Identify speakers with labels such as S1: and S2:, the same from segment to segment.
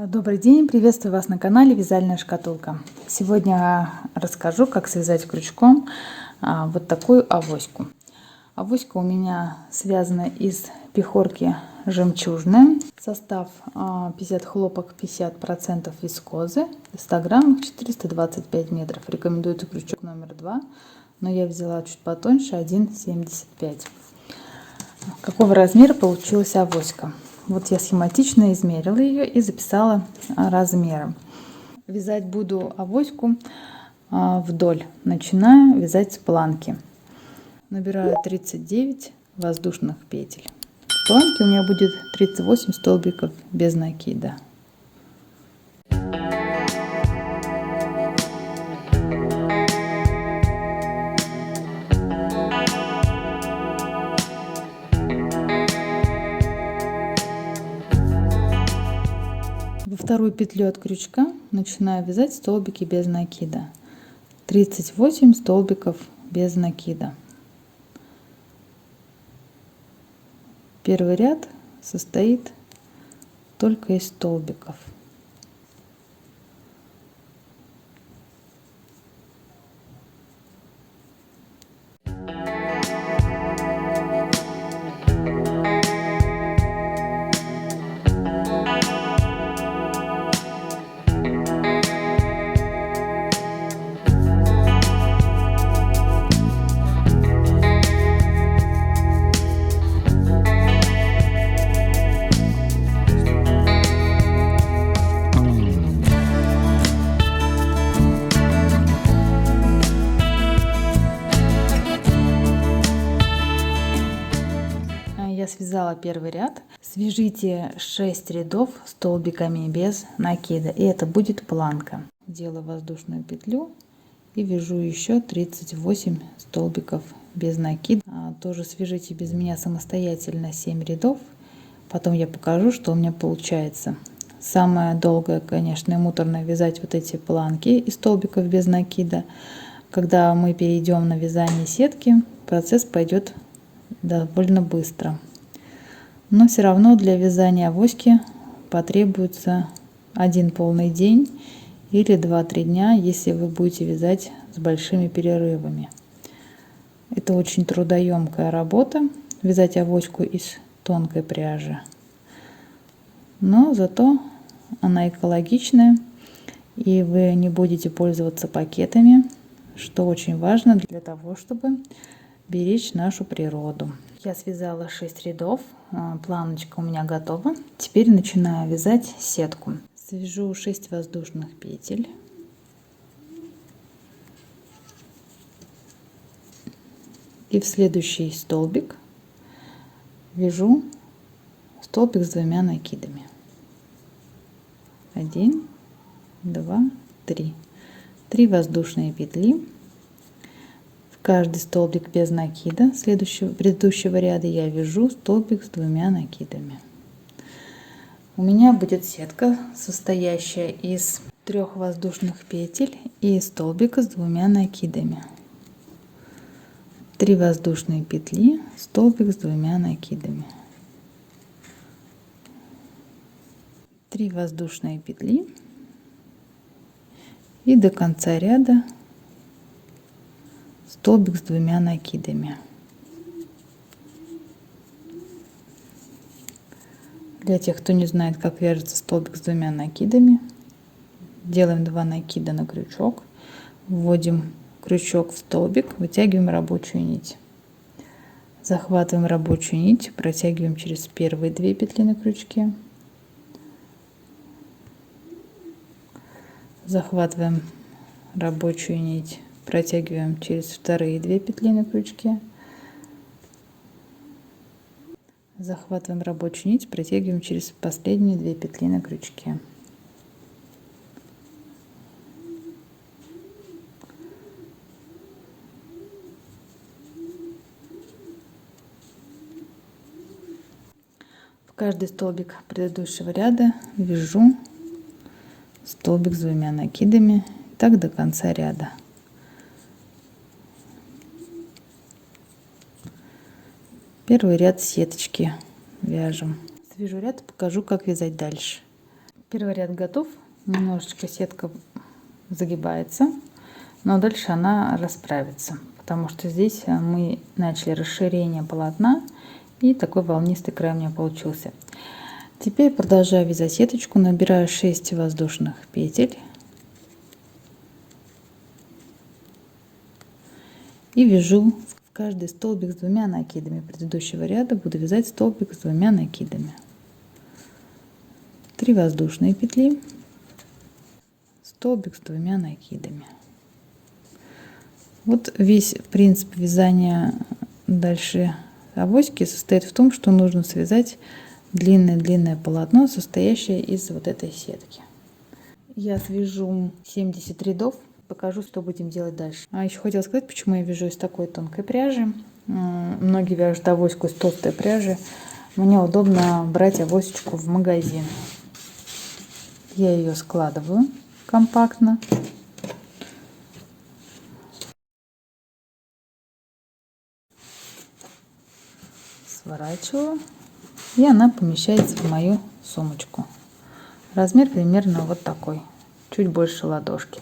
S1: Добрый день, приветствую вас на канале Вязальная шкатулка. Сегодня расскажу, как связать крючком вот такую авоську. Авоська у меня связана из пехорки жемчужная. Состав 50 хлопок, 50% вискозы, 100 граммов, 425 метров. Рекомендуется крючок номер 2, но я взяла чуть потоньше, 1,75. Какого размера получилась авоська? Вот я схематично измерила ее и записала размеры. Вязать буду авоську вдоль. Начинаю вязать с планки. Набираю 39 воздушных петель. В планке у меня будет 38 столбиков без накида. Во вторую петлю от крючка начинаю вязать столбики без накида. 38 столбиков без накида. Первый ряд состоит только из столбиков. Я связала первый ряд. Свяжите 6 рядов столбиками без накида, и это будет планка. Делаю воздушную петлю и вяжу еще 38 столбиков без накида. Тоже свяжите без меня самостоятельно 7 рядов. Потом я покажу, что у меня получается. Самое долгое, конечно, и муторное вязать вот эти планки из столбиков без накида. Когда мы перейдем на вязание сетки, процесс пойдет довольно быстро. Но все равно для вязания авоськи потребуется один полный день или 2-3 дня, если вы будете вязать с большими перерывами. Это очень трудоемкая работа, вязать авоську из тонкой пряжи. Но зато она экологичная, и вы не будете пользоваться пакетами, что очень важно для того, чтобы беречь нашу природу. Я связала 6 рядов, планочка у меня готова. Теперь начинаю вязать сетку. Свяжу 6 воздушных петель. И в следующий столбик вяжу столбик с 2 накидами. 1, 2, 3. 3 воздушные петли. Каждый столбик без накида предыдущего ряда я вяжу столбик с 2 накидами. У меня будет сетка, состоящая из 3 воздушных петель и столбика с 2 накидами. 3 воздушные петли, столбик с 2 накидами. 3 воздушные петли и до конца ряда столбик с 2 накидами. Для тех, кто не знает, как вяжется столбик с 2 накидами, делаем 2 накида на крючок, вводим крючок в столбик, вытягиваем рабочую нить, захватываем рабочую нить, протягиваем через первые 2 петли на крючке, захватываем рабочую нить, протягиваем через вторые 2 петли на крючке, захватываем рабочую нить, протягиваем через последние 2 петли на крючке. В каждый столбик предыдущего ряда вяжу столбик с 2 накидами, так до конца ряда. Первый ряд сеточки вяжем. Свяжу ряд и покажу, как вязать дальше. Первый ряд готов. Немножечко сетка загибается, но дальше она расправится, потому что здесь мы начали расширение полотна, и такой волнистый край у меня получился. Теперь продолжаю вязать сеточку, набираю 6 воздушных петель и вяжу в каждый столбик с 2 накидами. Предыдущего ряда буду вязать столбик с 2 накидами. 3 воздушные петли, столбик с 2 накидами. Вот весь принцип вязания дальше авоськи состоит в том, что нужно связать длинное полотно, состоящее из вот этой сетки. Я свяжу 70 рядов, покажу, что будем делать дальше. А еще хотела сказать, почему я вяжу из такой тонкой пряжи. Многие вяжут авоську из толстой пряжи. Мне удобно брать авосечку в магазин. Я ее складываю компактно. Сворачиваю. И она помещается в мою сумочку. Размер примерно вот такой, чуть больше ладошки.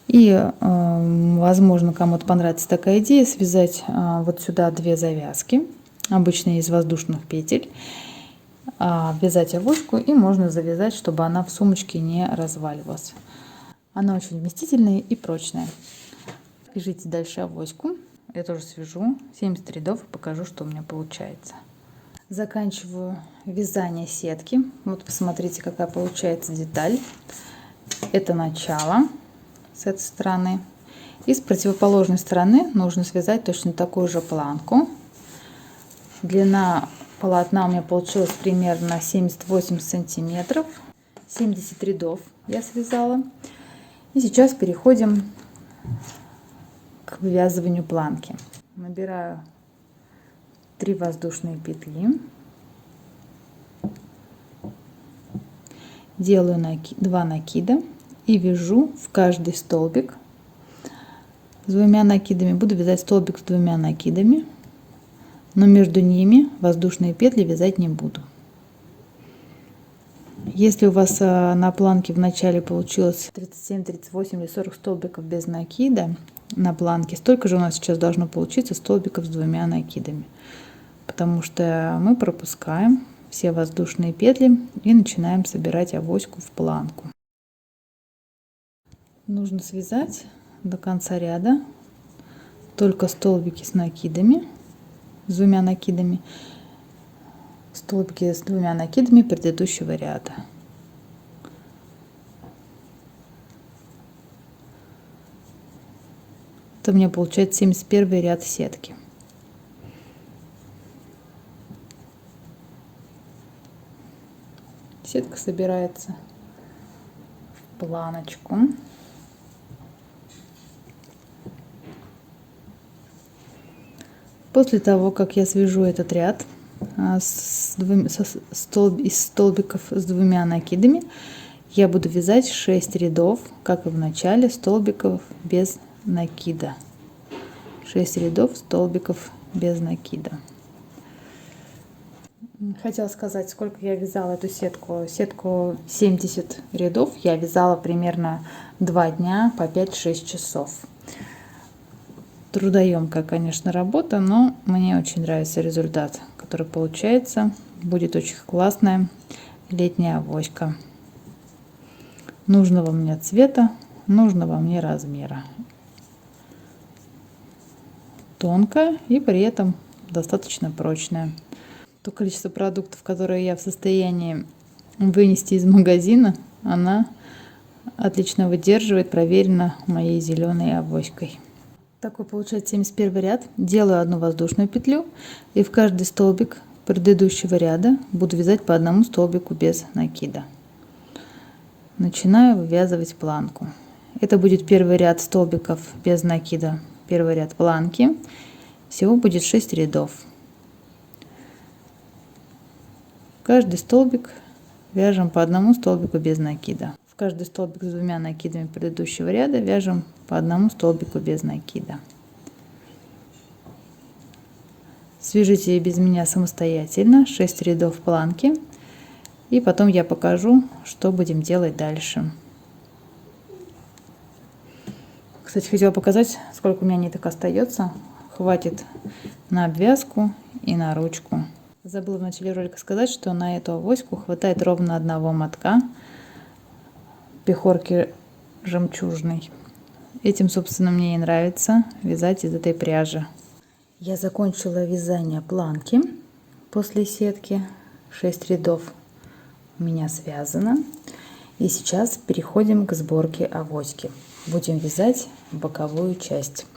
S1: И, возможно, кому-то понравится такая идея, связать вот сюда 2 завязки, обычно из воздушных петель, вязать авоську, и можно завязать, чтобы она в сумочке не разваливалась. Она очень вместительная и прочная. Вяжите дальше авоську. Я тоже свяжу 70 рядов и покажу, что у меня получается. Заканчиваю вязание сетки. Вот посмотрите, какая получается деталь. Это начало с этой стороны. И с противоположной стороны нужно связать точно такую же планку. Длина полотна у меня получилась примерно 78 сантиметров. 70 рядов я связала. И сейчас переходим к вывязыванию планки. Набираю 3 воздушные петли, делаю 2 накида и вяжу в каждый столбик с 2 накидами. Буду вязать столбик с 2 накидами, но между ними воздушные петли вязать не буду. Если у вас на планке в начале получилось 37, 38 или 40 столбиков без накида на планке, столько же у нас сейчас должно получиться столбиков с 2 накидами. Потому что мы пропускаем все воздушные петли и начинаем собирать авоську в планку. Нужно связать до конца ряда только столбики с накидами, с 2 накидами, столбики с 2 накидами предыдущего ряда. Это у меня получается 71 ряд сетки. Сетка собирается в планочку. После того, как я свяжу этот ряд из столбиков с 2 накидами, я буду вязать 6 рядов, как и в начале, столбиков без накида. 6 рядов столбиков без накида. Хотела сказать, сколько я вязала эту сетку. Сетку 70 рядов я вязала примерно 2 дня по 5-6 часов. Трудоемкая, конечно, работа, но мне очень нравится результат, который получается. Будет очень классная летняя авоська. Нужного мне цвета, нужного мне размера. Тонкая и при этом достаточно прочная. То количество продуктов, которые я в состоянии вынести из магазина, она отлично выдерживает, проверена моей зеленой авоськой. Такой получается 71 ряд. Делаю 1 воздушную петлю и в каждый столбик предыдущего ряда буду вязать по 1 столбику без накида. Начинаю вывязывать планку. Это будет первый ряд столбиков без накида, первый ряд планки. Всего будет 6 рядов. Каждый столбик вяжем по 1 столбику без накида. В каждый столбик с 2 накидами предыдущего ряда вяжем по 1 столбику без накида. Свяжите без меня самостоятельно 6 рядов планки И потом я покажу, что будем делать дальше. Кстати, хотела показать, сколько у меня ниток остается. Хватит на обвязку и на ручку. Забыла в начале ролика сказать, что на эту авоську хватает ровно одного мотка пехорки жемчужной. Этим, собственно, мне и нравится вязать из этой пряжи. Я закончила вязание планки после сетки. 6 рядов у меня связано. И сейчас переходим к сборке авоськи. Будем вязать боковую часть.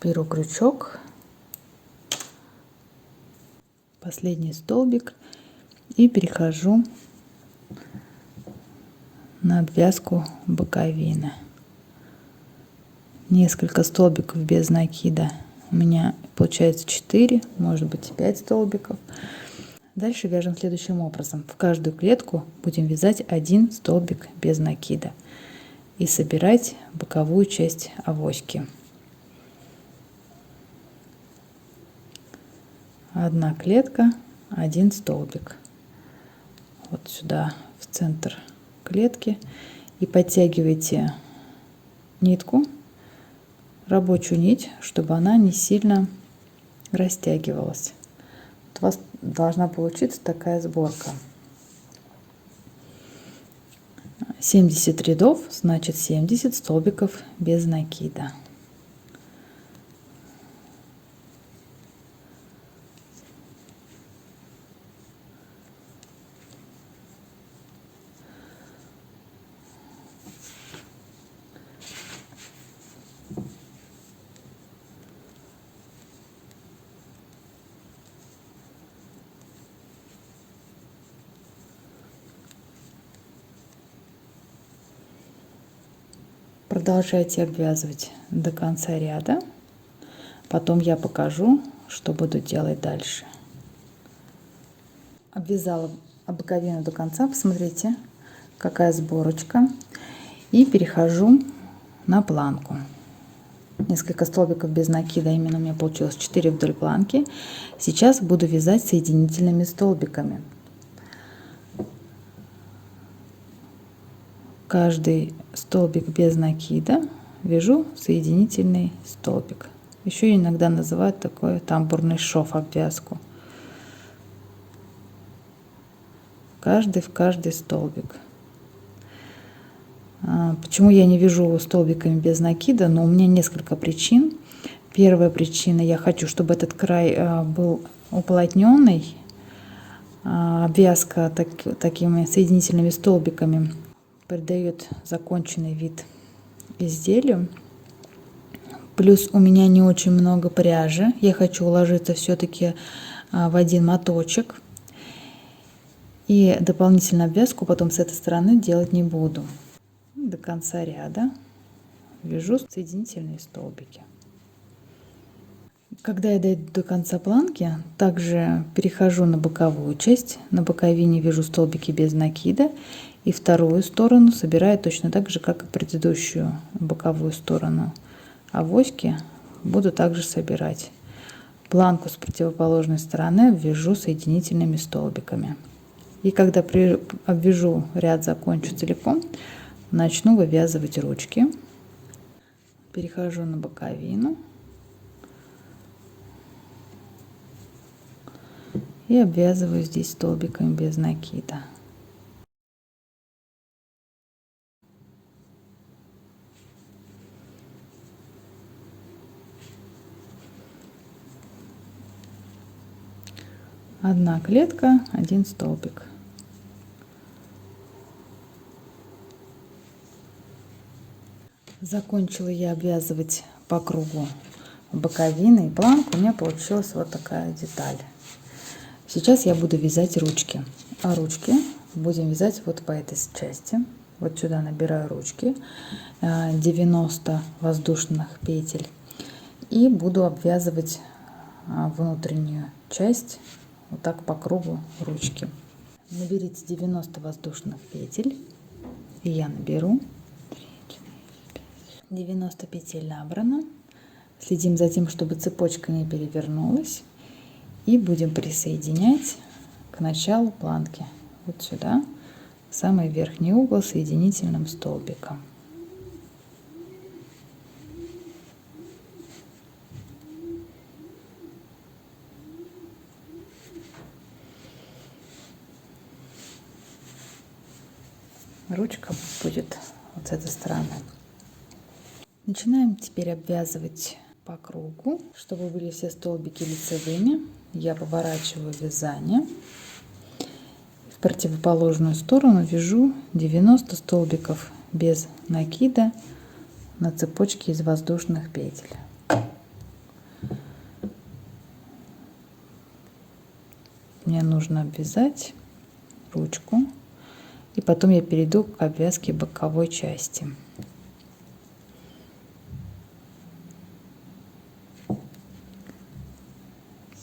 S1: Беру крючок, последний столбик и перехожу на обвязку боковины. Несколько столбиков без накида. У меня получается 4, может быть 5 столбиков. Дальше вяжем следующим образом. В каждую клетку будем вязать 1 столбик без накида и собирать боковую часть авоськи. Одна клетка, 1 столбик. Вот сюда, в центр клетки. И подтягивайте нитку, рабочую нить, чтобы она не сильно растягивалась. Вот у вас должна получиться такая сборка. 70 рядов, значит 70 столбиков без накида. Продолжайте обвязывать до конца ряда. Потом я покажу, что буду делать дальше. Обвязала боковину до конца. Посмотрите, какая сборочка. И перехожу на планку. Несколько столбиков без накида. Именно у меня получилось 4 вдоль планки. Сейчас буду вязать соединительными столбиками. Каждый столбик без накида вяжу соединительный столбик. Еще иногда называют такой тамбурный шов обвязку. Каждый в каждый столбик. Почему я не вяжу столбиками без накида? Но у меня несколько причин. Первая причина: я хочу, чтобы этот край был уплотненный. Обвязка такими соединительными столбиками придает законченный вид изделию. Плюс у меня не очень много пряжи. Я хочу уложиться все-таки в один моточек. И дополнительную обвязку потом с этой стороны делать не буду. До конца ряда вяжу соединительные столбики. Когда я дойду до конца планки, также перехожу на боковую часть. На боковине вяжу столбики без накида. И вторую сторону собираю точно так же, как и предыдущую боковую сторону авоськи. Буду также собирать. Планку с противоположной стороны вяжу соединительными столбиками. И когда обвяжу ряд, закончу целиком, начну вывязывать ручки. Перехожу на боковину. И обвязываю здесь столбиками без накида. Одна клетка, 1 столбик. Закончила я обвязывать по кругу боковины и планку. У меня получилась вот такая деталь. Сейчас я буду вязать ручки. А ручки будем вязать вот по этой части. Вот сюда набираю ручки, 90 воздушных петель. И буду обвязывать внутреннюю часть вот так по кругу ручки. Наберите 90 воздушных петель. И я наберу. 90 петель набрано. Следим за тем, чтобы цепочка не перевернулась. И будем присоединять к началу планки. Вот сюда, в самый верхний угол соединительным столбиком. Ручка будет вот с этой стороны. Начинаем теперь обвязывать по кругу, чтобы были все столбики лицевыми. Я поворачиваю вязание. В противоположную сторону вяжу 90 столбиков без накида на цепочке из воздушных петель. Мне нужно обвязать ручку, и потом я перейду к обвязке боковой части.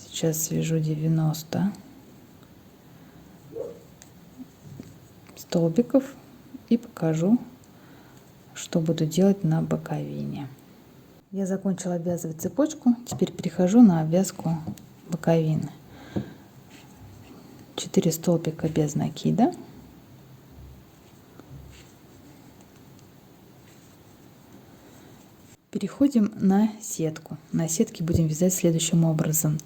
S1: Сейчас свяжу 90 столбиков и покажу, что буду делать на боковине. Я закончила обвязывать цепочку, теперь перехожу на обвязку боковины. 4 столбика без накида. Переходим на сетку. На сетке будем вязать следующим образом: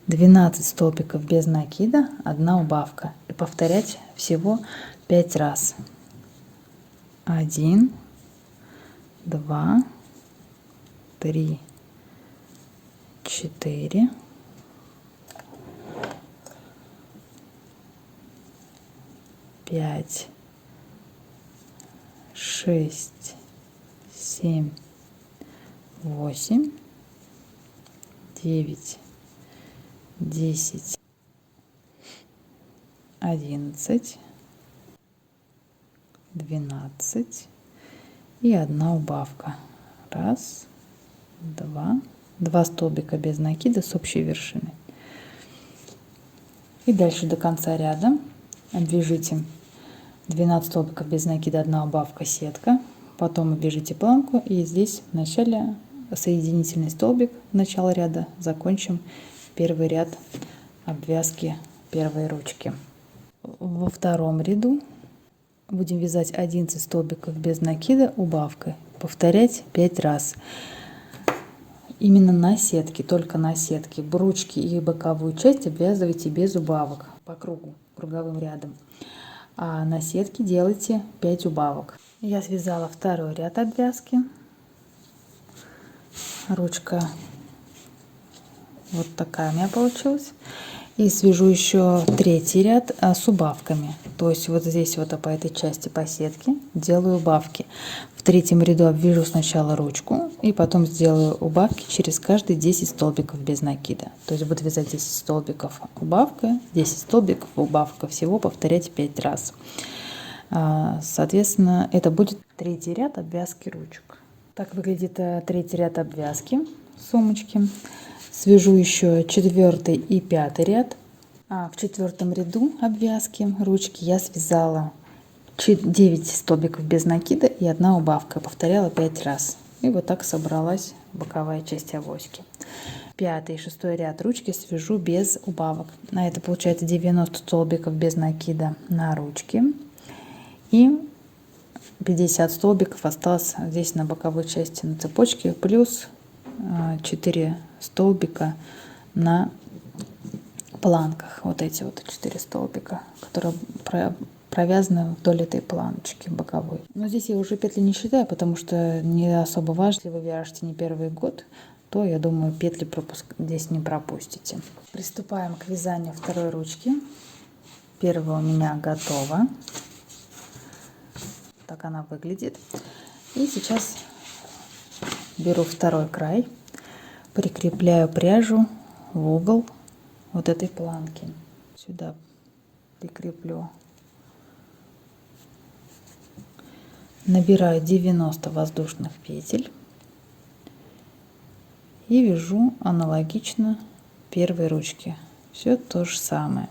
S1: 12 столбиков без накида, 1 убавка, и повторять всего 5 раз. 1, 2, 3, 4, 5, 6, 7, 8, 9, 10, 11, 12 и 1 убавка. Раз, два столбика без накида с общей вершины. И дальше до конца ряда обвяжите 12 столбиков без накида, 1 убавка, сетка. Потом обвяжите планку, и здесь в начале соединительный столбик, начало ряда, закончим первый ряд обвязки первой ручки. Во втором ряду будем вязать 11 столбиков без накида убавкой, повторять 5 раз. Именно на сетке, только на сетке. Ручки и боковую часть обвязывайте без убавок по кругу, круговым рядом. А на сетке делайте 5 убавок. Я связала второй ряд обвязки. Ручка вот такая у меня получилась. И свяжу еще третий ряд с убавками. То есть вот здесь вот по этой части по сетке делаю убавки. В третьем ряду обвяжу сначала ручку и потом сделаю убавки через каждые 10 столбиков без накида. То есть буду вязать 10 столбиков убавка, 10 столбиков убавка. Всего повторять 5 раз. Соответственно, это будет третий ряд обвязки ручек. Так выглядит третий ряд обвязки сумочки. Свяжу еще 4 и 5 ряд. В 4 ряду обвязки ручки я связала 9 столбиков без накида и 1 убавка. Повторяла 5 раз. И вот так собралась боковая часть авоськи. 5 и 6 ряд ручки свяжу без убавок. На это получается 90 столбиков без накида на ручки. И 50 столбиков осталось здесь на боковой части на цепочке, плюс 4 столбика на планках. Вот эти вот 4 столбика, которые провязаны вдоль этой планочки боковой. Но здесь я уже петли не считаю, потому что не особо важно. Если вы вяжете не первый год, то, я думаю, петли здесь не пропустите. Приступаем к вязанию второй ручки. Первая у меня готова. Так она выглядит. И сейчас беру второй край, прикрепляю пряжу в угол вот этой планки. Сюда прикреплю. Набираю 90 воздушных петель и вяжу аналогично первой ручке. Все то же самое.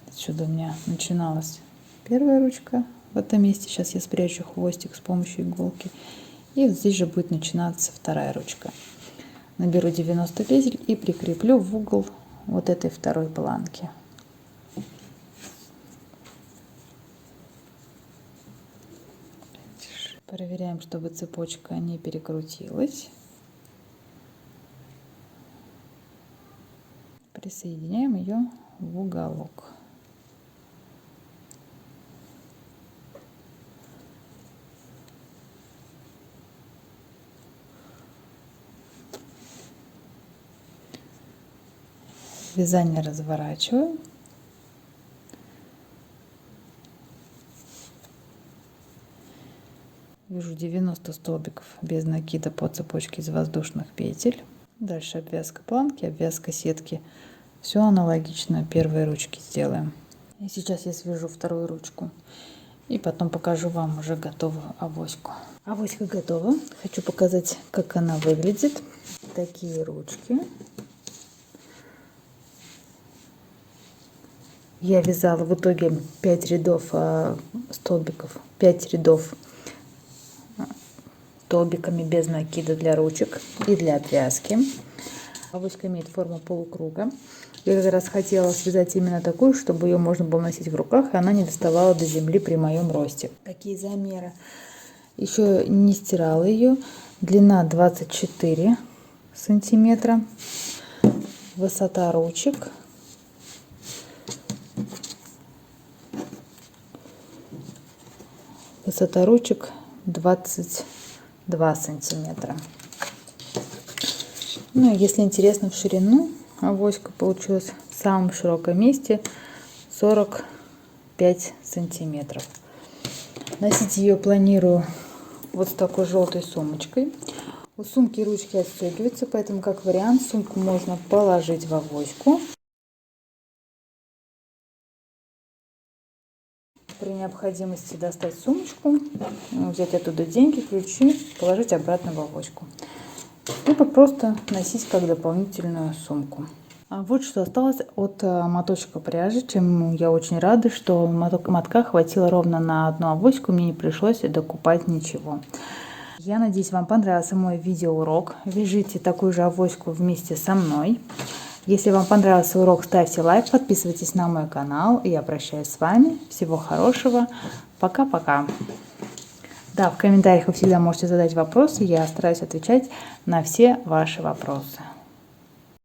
S1: Отсюда у меня начиналась первая ручка в этом месте. Сейчас я спрячу хвостик с помощью иголки. И вот здесь же будет начинаться вторая ручка. Наберу 90 петель и прикреплю в угол вот этой второй планки. Проверяем, чтобы цепочка не перекрутилась. Присоединяем ее в уголок. Вязание разворачиваю. Вяжу 90 столбиков без накида по цепочке из воздушных петель. Дальше обвязка планки, обвязка сетки. Все аналогично первой ручке сделаем. И сейчас я свяжу вторую ручку. И потом покажу вам уже готовую авоську. Авоська готова. Хочу показать, как она выглядит. Такие ручки. Я вязала в итоге 5 рядов столбиков, 5 рядов столбиками без накида для ручек и для обвязки. Авоська имеет форму полукруга. Я как раз хотела связать именно такую, чтобы ее можно было носить в руках, и она не доставала до земли при моем росте. Какие замеры? Еще не стирала ее. Длина 24 сантиметра. Высота ручек. Высота ручек 22 сантиметра. Ну, если интересно, в ширину авоська получилась в самом широком месте 45 сантиметров. Носить ее планирую вот с такой желтой сумочкой. У сумки ручки отстегиваются, поэтому как вариант сумку можно положить в авоську. При необходимости достать сумочку, взять оттуда деньги, ключи, положить обратно в авоську. Либо просто носить как дополнительную сумку. А вот что осталось от моточка пряжи, чем я очень рада, что мотка хватило ровно на одну авоську, мне не пришлось докупать ничего. Я надеюсь, вам понравился мой видеоурок. Вяжите такую же авоську вместе со мной. Если вам понравился урок, ставьте лайк, подписывайтесь на мой канал. Я прощаюсь с вами. Всего хорошего. Пока-пока. Да, в комментариях вы всегда можете задать вопросы. Я стараюсь отвечать на все ваши вопросы.